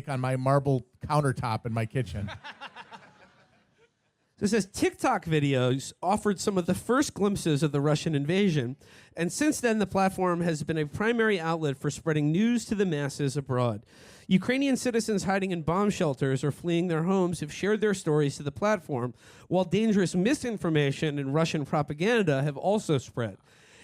on my marble countertop in my kitchen. So it says TikTok videos offered some of the first glimpses of the Russian invasion, and since then the platform has been a primary outlet for spreading news to the masses abroad. Ukrainian citizens hiding in bomb shelters or fleeing their homes have shared their stories to the platform, while dangerous misinformation and Russian propaganda have also spread.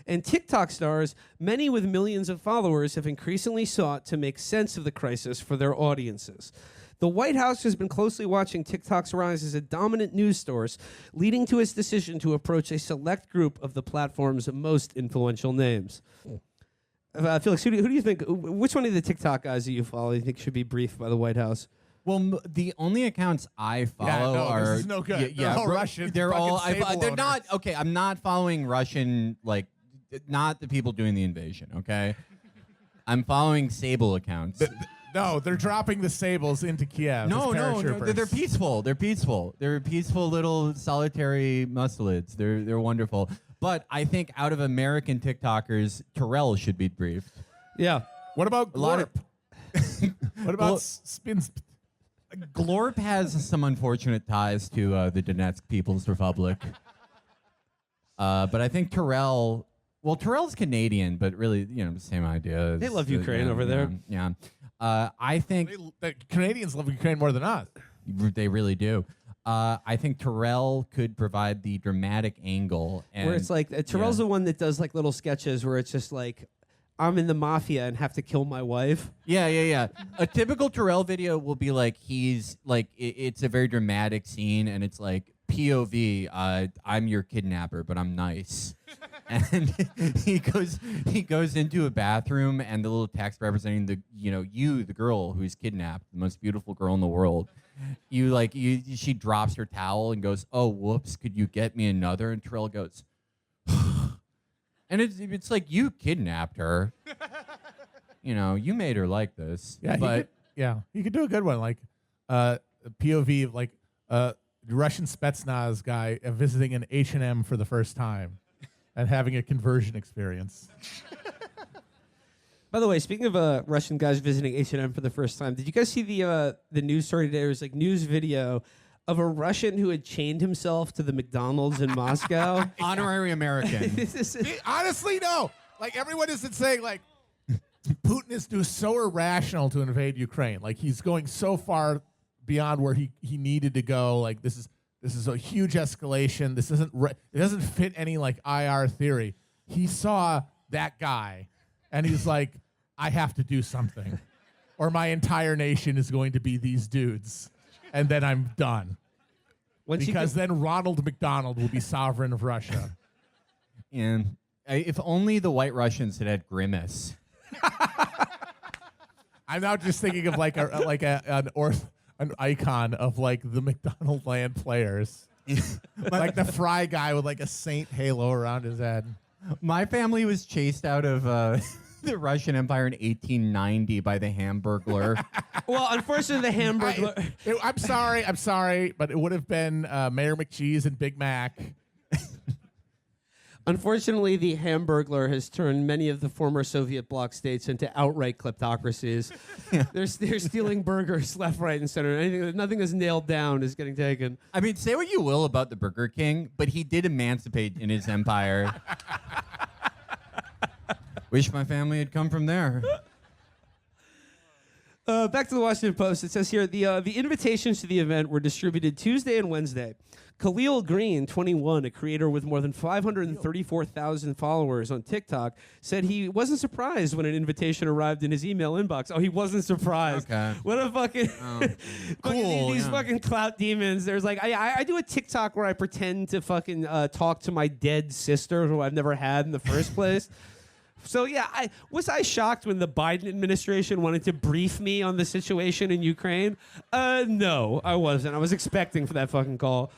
And TikTok stars, many with millions of followers, have increasingly sought to make sense of the crisis for their audiences. The White House has been closely watching TikTok's rise as a dominant news source, leading to its decision to approach a select group of the platform's most influential names. Felix, who do you think, which one of the TikTok guys that you follow do you think should be briefed by the White House? Well, the only accounts I follow are this is no good. They're all Russian. They're all. They're owners. not okay. I'm not following Russian, like, not the people doing the invasion. Okay, I'm following Sable accounts. No, they're dropping the sables into Kiev. No, they're peaceful. They're peaceful. They're peaceful little solitary mustelids. They're wonderful. But I think out of American TikTokers, Terrell should be briefed. Yeah. What about Glorp? What about Well, Spins? Glorp has some unfortunate ties to the Donetsk People's Republic. But I think Terrell. Well, Terrell's Canadian, but really, same idea. They love Ukraine over there. Yeah. I think The Canadians love Ukraine more than us. they really do. I think Terrell could provide the dramatic angle. And, Where it's like, Terrell's the one that does like little sketches where it's just like, I'm in the mafia and have to kill my wife. Yeah. A typical Terrell video will be like, he's like, it's a very dramatic scene, and it's like, POV, I'm your kidnapper, but I'm nice. And he goes into a bathroom, and the little text representing the girl who's kidnapped, the most beautiful girl in the world. She drops her towel and goes, "Oh, whoops, could you get me another?" And Terrell goes, and it's like, you kidnapped her. You made her like this. Yeah, you could do a good one, like POV of like Russian Spetsnaz guy visiting an H&M for the first time and having a conversion experience. By the way, speaking of Russian guys visiting H&M for the first time, did you guys see the news story today? There was like news video of a Russian who had chained himself to the McDonald's in Moscow. Honorary American. Honestly, no. Like, everyone isn't saying, like, Putin is so irrational to invade Ukraine. Like, he's going so far beyond where he needed to go. Like, this is a huge escalation. This isn't it doesn't fit any like IR theory. He saw that guy and he's like, I have to do something, or my entire nation is going to be these dudes, and then I'm done. Because then Ronald McDonald will be sovereign of Russia. And if only the White Russians had had Grimace. I'm now just thinking of like an icon of like the McDonald Land players. Like the Fry guy with like a saint halo around his head. My family was chased out of the Russian Empire in 1890 by the Hamburglar. Well, unfortunately, the Hamburglar. I'm sorry, but it would have been Mayor McCheese and Big Mac. Unfortunately, the Hamburglar has turned many of the former Soviet bloc states into outright kleptocracies. Yeah. They're stealing burgers left, right, and center. Nothing that's nailed down is getting taken. I mean, say what you will about the Burger King, but he did emancipate in his empire. Wish my family had come from there. Back to the Washington Post. It says here, the invitations to the event were distributed Tuesday and Wednesday. Khalil Green, 21, a creator with more than 534,000 followers on TikTok, said he wasn't surprised when an invitation arrived in his email inbox. Oh, he wasn't surprised. Okay. What a fucking... Cool. These fucking clout demons. There's like... I do a TikTok where I pretend to fucking talk to my dead sister who I've never had in the first place. So, yeah, was I shocked when the Biden administration wanted to brief me on the situation in Ukraine? No, I wasn't. I was expecting for that fucking call.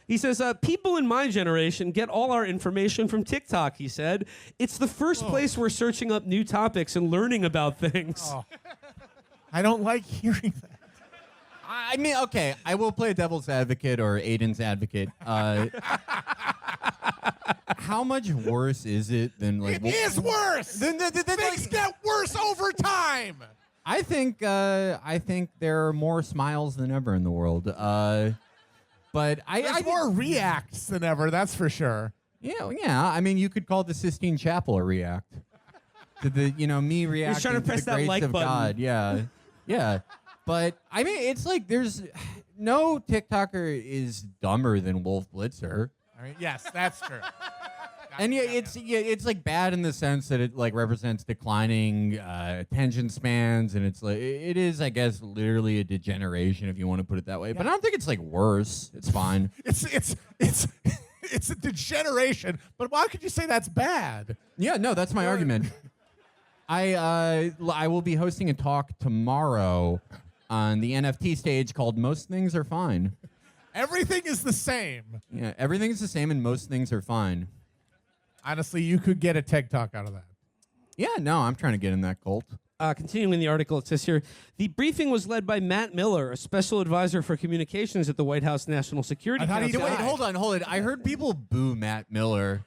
He says, people in my generation get all our information from TikTok, he said. It's the first place we're searching up new topics and learning about things. Oh. I don't like hearing that. I mean, okay, I will play devil's advocate or Aiden's advocate. How much worse is it than like... It is worse! Things get worse over time! I think there are more smiles than ever in the world. But There's more reacts than ever, that's for sure. Yeah. I mean, you could call the Sistine Chapel a react to the, me reacting trying to to press the that grace like of button. God. Yeah. But I mean, it's like there's no TikToker is dumber than Wolf Blitzer. I mean, yes, that's true. And it's like bad in the sense that it like represents declining attention spans, and it's like it is, I guess, literally a degeneration if you want to put it that way. But I don't think it's like worse. It's fine. It's a degeneration. But why could you say that's bad? Yeah, no, that's my argument. I will be hosting a talk tomorrow on the NFT stage called "Most Things Are Fine." Everything is the same. Yeah, everything's the same, and most things are fine. Honestly, you could get a TikTok out of that. Yeah, no, I'm trying to get in that cult. Continuing the article, it says here, the briefing was led by Matt Miller, a special advisor for communications at the White House National Security I thought he Council. died. Wait, hold on. I heard people boo Matt Miller.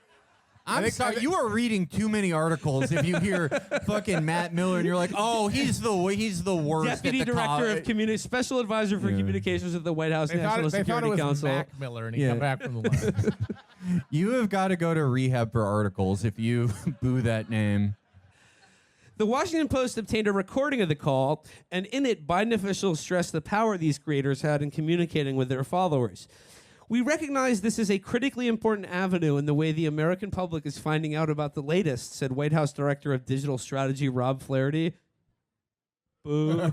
I'm sorry, you are reading too many articles if you hear fucking Matt Miller and you're like, oh, he's the worst. Deputy at the Director of Special Advisor for Communications at the White House They National thought it Security was Council. Mac Miller, and he Yeah. come back from the line. You have got to go to rehab for articles if you boo that name. The Washington Post obtained a recording of the call, and in it, Biden officials stressed the power these creators had in communicating with their followers. We recognize this is a critically important avenue in the way the American public is finding out about the latest, said White House Director of Digital Strategy Rob Flaherty. Boo.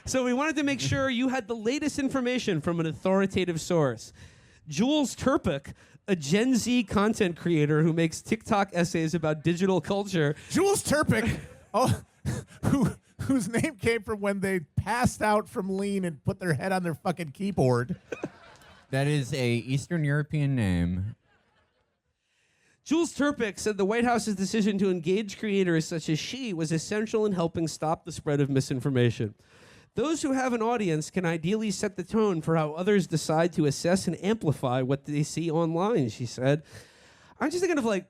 So we wanted to make sure you had the latest information from an authoritative source. Jules Turpik, a Gen Z content creator who makes TikTok essays about digital culture. Jules Turpik, whose name came from when they passed out from lean and put their head on their fucking keyboard. That is a Eastern European name. Jules Turpik said the White House's decision to engage creators such as she was essential in helping stop the spread of misinformation. Those who have an audience can ideally set the tone for how others decide to assess and amplify what they see online, she said. I'm just thinking of like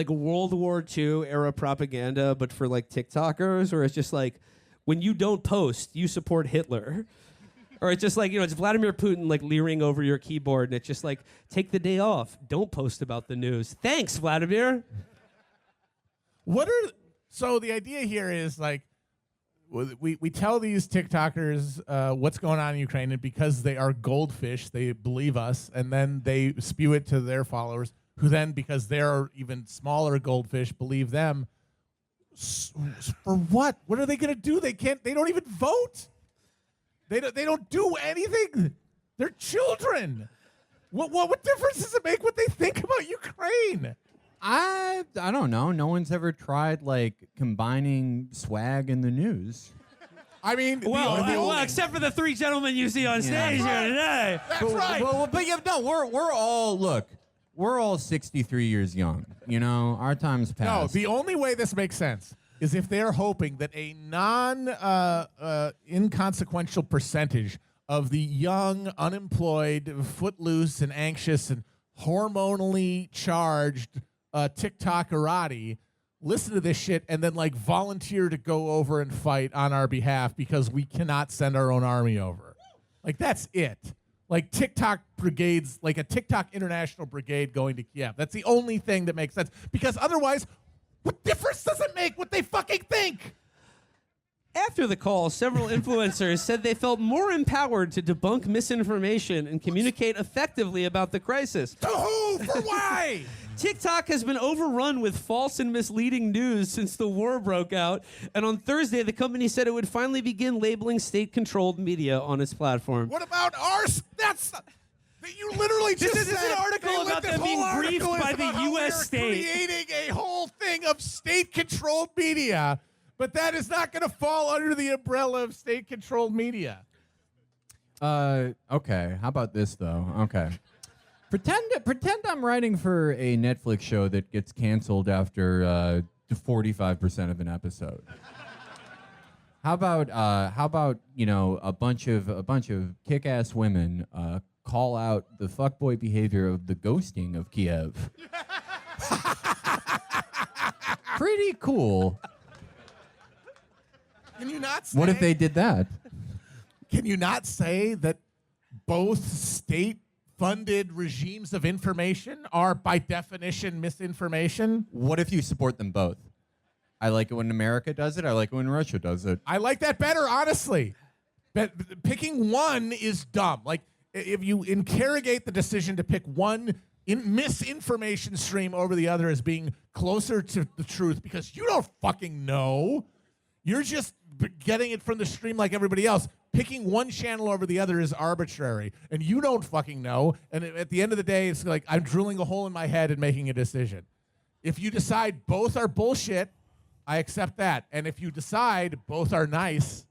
World War II era propaganda, but for like TikTokers, or it's just like when you don't post, you support Hitler. Or it's just like, it's Vladimir Putin like leering over your keyboard, and it's just like, take the day off. Don't post about the news. Thanks, Vladimir. So the idea here is like, we tell these TikTokers what's going on in Ukraine, and because they are goldfish, they believe us, and then they spew it to their followers, who then, because they're even smaller goldfish, believe them. For what? What are they going to do? They don't even vote. They don't do anything. They're children. What difference does it make what they think about Ukraine? I don't know. No one's ever tried like combining swag and the news. I mean, Well, except for the three gentlemen you see on stage here today. That's right. We're all 63 years young. Our time's No, passed. the only way this makes sense is if they're hoping that a inconsequential percentage of the young, unemployed, footloose, and anxious, and hormonally charged TikTokerati listen to this shit and then like volunteer to go over and fight on our behalf because we cannot send our own army over. Like, that's it. Like TikTok brigades, like a TikTok international brigade going to Kiev. That's the only thing that makes sense, because otherwise, what difference does it make what they fucking think? After the call, several influencers said they felt more empowered to debunk misinformation and communicate effectively about the crisis. To who? For why? TikTok has been overrun with false and misleading news since the war broke out, and on Thursday, the company said it would finally begin labeling state-controlled media on its platform. What about ours? You literally just This is said an article about them being briefed by the U.S. state. Creating a whole thing of state-controlled media, but that is not going to fall under the umbrella of state-controlled media. Okay. How about this though? Okay. Pretend I'm writing for a Netflix show that gets canceled after 45% of an episode. How about a bunch of kick-ass women call out the fuckboy behavior of the ghosting of Kiev. Pretty cool. Can you not say? What if they did that? Can you not say that both state-funded regimes of information are, by definition, misinformation? What if you support them both? I like it when America does it. I like it when Russia does it. I like that better, honestly. But picking one is dumb. Like, if you interrogate the decision to pick one misinformation stream over the other as being closer to the truth because you don't fucking know. You're just getting it from the stream like everybody else. Picking one channel over the other is arbitrary, and you don't fucking know. And at the end of the day, it's like I'm drilling a hole in my head and making a decision. If you decide both are bullshit, I accept that. And if you decide both are nice,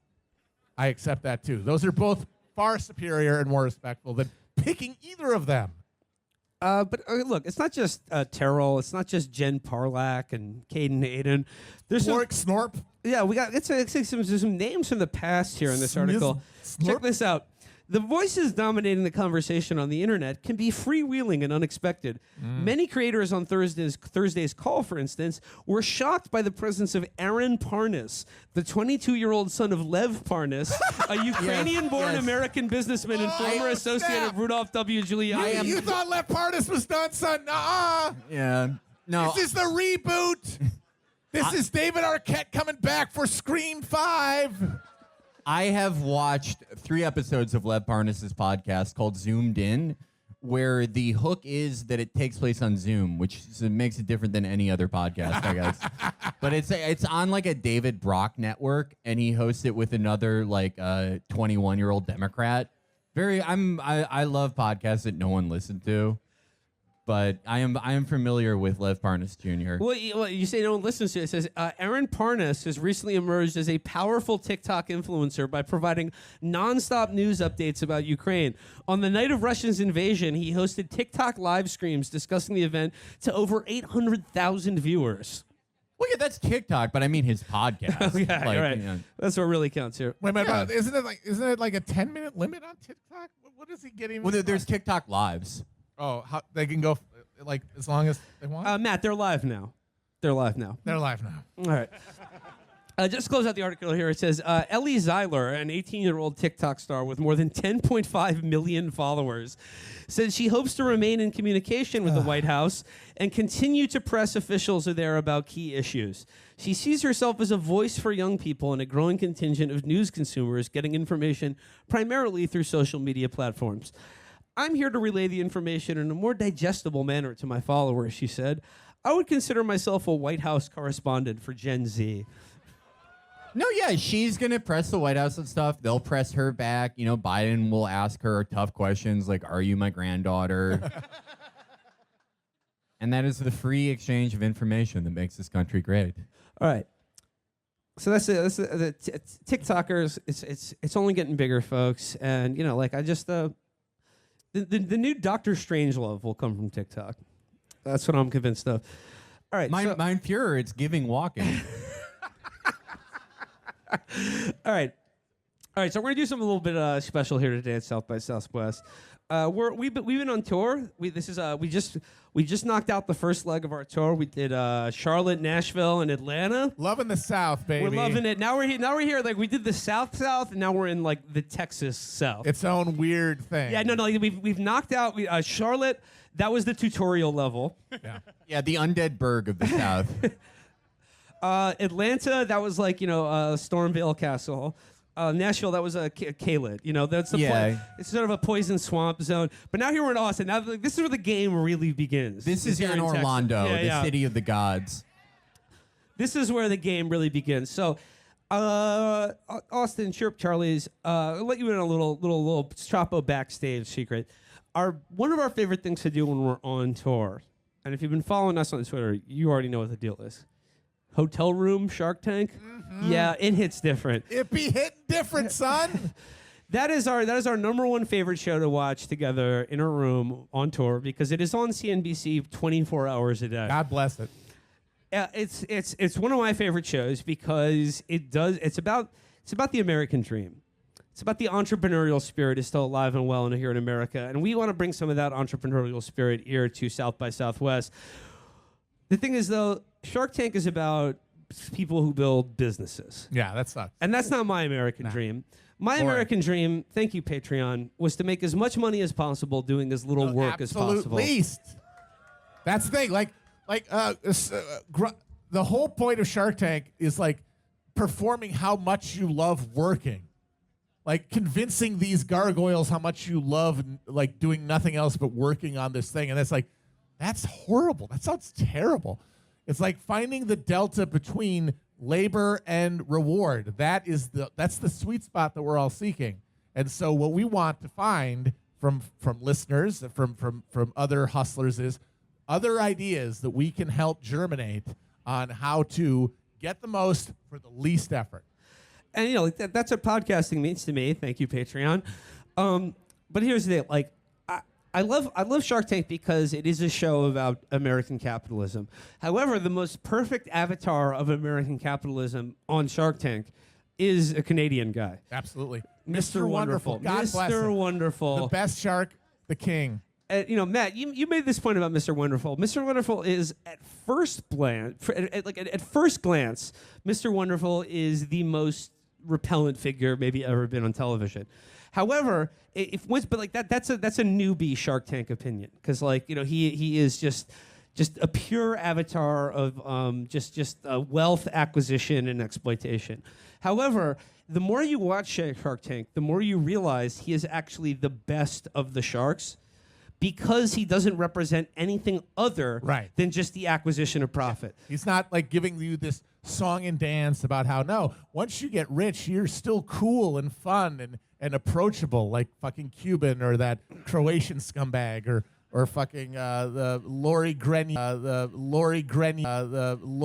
I accept that too. Those are both far superior and more respectful than picking either of them. But look, it's not just Terrell. It's not just Jen Parlak and Caden Aiden. There's Warwick Snorp. Yeah, we got it's some names from the past here in this article. Snorp. Check this out. The voices dominating the conversation on the internet can be freewheeling and unexpected. Many creators on Thursday's call, for instance, were shocked by the presence of Aaron Parnas, the 22-year-old son of Lev Parnas, a Ukrainian-born American businessman and former associate of Rudolph W. Giuliani. You thought Lev Parnas was done, son? Nuh-uh. Yeah. No. This is the reboot. This is David Arquette coming back for Scream 5. I have watched 3 episodes of Lev Parnas' podcast called Zoomed In, where the hook is that it takes place on Zoom, which makes it different than any other podcast, I guess. But it's on like a David Brock network, and he hosts it with another like 21-year-old Democrat. I love podcasts that no one listened to. But I am familiar with Lev Parnas Jr. Well, you say no one listens to it. It says, Aaron Parnas has recently emerged as a powerful TikTok influencer by providing nonstop news updates about Ukraine. On the night of Russia's invasion, he hosted TikTok live streams discussing the event to over 800,000 viewers. Well, yeah, that's TikTok, but I mean his podcast. Yeah, like, right. you know. That's what really counts here. Wait, isn't it like a 10-minute limit on TikTok? What is he getting? Well, there's TikTok lives. Oh, how, they can go like as long as they want? Matt, they're live now. They're live now. They're live now. All right. Just to close out the article here, it says, Ellie Zeiler, an 18-year-old TikTok star with more than 10.5 million followers, says she hopes to remain in communication with the White House and continue to press officials there about key issues. She sees herself as a voice for young people and a growing contingent of news consumers getting information primarily through social media platforms. I'm here to relay the information in a more digestible manner to my followers, she said. I would consider myself a White House correspondent for Gen Z. No, yeah, she's going to press the White House and stuff. They'll press her back. You know, Biden will ask her tough questions like, are you my granddaughter? And that is the free exchange of information that makes this country great. All right. So that's it. That's the TikTokers. It's only getting bigger, folks. And, you know, like I just... The new Doctor Strangelove will come from TikTok. That's what I'm convinced of. All right. Mein Führer, it's giving walking. All right. So we're gonna do something a little bit special here today at South by Southwest. We've been on tour. We just knocked out the first leg of our tour. We did Charlotte, Nashville, and Atlanta. Loving the South, baby. We're loving it. Now we're here. Like we did the South, and now we're in like the Texas South. Its own weird thing. Yeah, no. We've knocked out Charlotte. That was the tutorial level. Yeah, the undead burg of the South. Atlanta, that was like Stormvale Castle. Nashville, that was a Kaled. You know, that's the play. It's sort of a poison swamp zone. But now here we're in Austin. Now this is where the game really begins. This is here in Orlando, the city of the gods. This is where the game really begins. So, Austin, Chirp Charlie's, I'll let you in on a little Chapo backstage secret. One of our favorite things to do when we're on tour, and if you've been following us on Twitter, you already know what the deal is. Hotel room Shark Tank? Mm-hmm. Yeah, it hits different. It be hitting different, son. That is our number one favorite show to watch together in a room on tour because it is on CNBC 24 hours a day. God bless it. It's one of my favorite shows because it's about the American dream. It's about the entrepreneurial spirit is still alive and well here in America, and we want to bring some of that entrepreneurial spirit here to South by Southwest. The thing is, though, Shark Tank is about people who build businesses. Yeah, that sucks. And that's not my American dream. My American dream, thank you, Patreon, was to make as much money as possible doing as little work as possible. Least. That's the thing. The whole point of Shark Tank is like performing how much you love working. Like convincing these gargoyles how much you love like doing nothing else but working on this thing. And that's like, that's horrible. That sounds terrible. It's like finding the delta between labor and reward. That's the sweet spot that we're all seeking. And so what we want to find from listeners, from other hustlers is other ideas that we can help germinate on how to get the most for the least effort. And that's what podcasting means to me. Thank you, Patreon. But here's the deal: like, I love Shark Tank because it is a show about American capitalism. However, the most perfect avatar of American capitalism on Shark Tank is a Canadian guy. Absolutely, Mr. Wonderful. God bless him. Mr. Wonderful, the best shark, the king. Matt, you made this point about Mr. Wonderful. Mr. Wonderful is at first glance, Mr. Wonderful is the most repellent figure maybe ever been on television. However, that's a newbie Shark Tank opinion because he is just a pure avatar of just wealth acquisition and exploitation. However, the more you watch Shark Tank, the more you realize he is actually the best of the sharks because he doesn't represent anything other than just the acquisition of profit. He's not like giving you this song and dance about how, no, once you get rich, you're still cool and fun and approachable like fucking Cuban or that Croatian scumbag or fucking the Lori Grenier,